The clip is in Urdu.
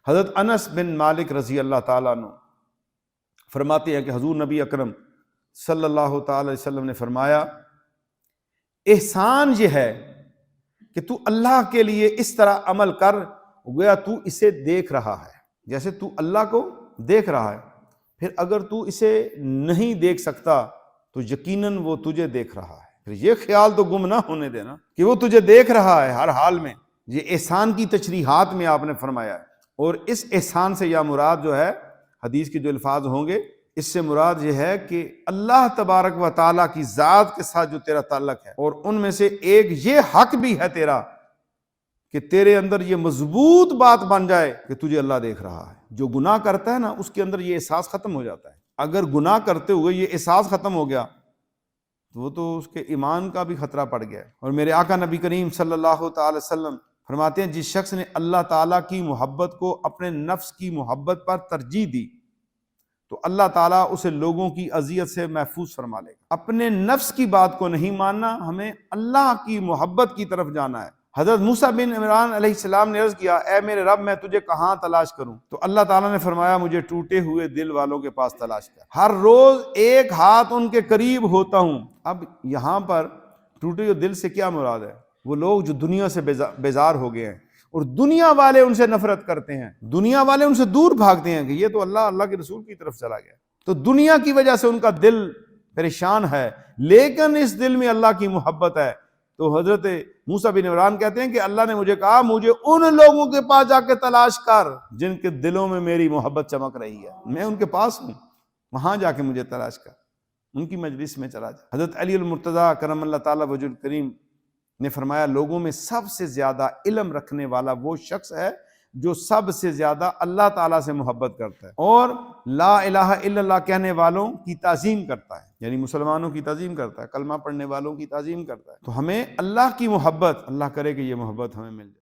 حضرت انس بن مالک رضی اللہ تعالیٰ عنہ فرماتے ہیں کہ حضور نبی اکرم صلی اللہ تعالی علیہ وسلم نے فرمایا، احسان یہ ہے کہ تو اللہ کے لیے اس طرح عمل کر گویا تو اسے دیکھ رہا ہے، جیسے تو اللہ کو دیکھ رہا ہے، پھر اگر تو اسے نہیں دیکھ سکتا تو یقیناً وہ تجھے دیکھ رہا ہے، پھر یہ خیال تو گم نہ ہونے دینا کہ وہ تجھے دیکھ رہا ہے ہر حال میں۔ یہ احسان کی تشریحات میں آپ نے فرمایا ہے، اور اس احسان سے یا مراد جو ہے حدیث کے جو الفاظ ہوں گے، اس سے مراد یہ ہے کہ اللہ تبارک و تعالیٰ کی ذات کے ساتھ جو تیرا تعلق ہے، اور ان میں سے ایک یہ حق بھی ہے تیرا کہ تیرے اندر یہ مضبوط بات بن جائے کہ تجھے اللہ دیکھ رہا ہے۔ جو گناہ کرتا ہے نا، اس کے اندر یہ احساس ختم ہو جاتا ہے۔ اگر گناہ کرتے ہوئے یہ احساس ختم ہو گیا تو وہ تو اس کے ایمان کا بھی خطرہ پڑ گیا۔ اور میرے آقا نبی کریم صلی اللہ تعالی وسلم فرماتے ہیں، جس شخص نے اللہ تعالیٰ کی محبت کو اپنے نفس کی محبت پر ترجیح دی تو اللہ تعالیٰ اسے لوگوں کی اذیت سے محفوظ فرما لے گا۔ اپنے نفس کی بات کو نہیں ماننا، ہمیں اللہ کی محبت کی طرف جانا ہے۔ حضرت موسیٰ بن عمران علیہ السلام نے عرض کیا، اے میرے رب میں تجھے کہاں تلاش کروں؟ تو اللہ تعالیٰ نے فرمایا، مجھے ٹوٹے ہوئے دل والوں کے پاس تلاش کر، ہر روز ایک ہاتھ ان کے قریب ہوتا ہوں۔ اب یہاں پر ٹوٹے ہوئے دل سے کیا مراد ہے؟ وہ لوگ جو دنیا سے بیزار ہو گئے ہیں اور دنیا والے ان سے نفرت کرتے ہیں، دنیا والے ان سے دور بھاگتے ہیں کہ یہ تو اللہ کے رسول کی طرف چلا گیا، تو دنیا کی وجہ سے ان کا دل پریشان ہے، لیکن اس دل میں اللہ کی محبت ہے۔ تو حضرت موسیٰ بن عمران کہتے ہیں کہ اللہ نے مجھے کہا، مجھے ان لوگوں کے پاس جا کے تلاش کر جن کے دلوں میں میری محبت چمک رہی ہے، میں ان کے پاس ہوں، وہاں جا کے مجھے تلاش کر، ان کی مجلس میں چلا جا۔ حضرت علی المرتضیٰ کرم اللہ تعالیٰ وجہ الکریم نے فرمایا، لوگوں میں سب سے زیادہ علم رکھنے والا وہ شخص ہے جو سب سے زیادہ اللہ تعالیٰ سے محبت کرتا ہے اور لا الہ الا اللہ کہنے والوں کی تعظیم کرتا ہے، یعنی مسلمانوں کی تعظیم کرتا ہے، کلمہ پڑھنے والوں کی تعظیم کرتا ہے۔ تو ہمیں اللہ کی محبت، اللہ کرے کہ یہ محبت ہمیں مل جائے۔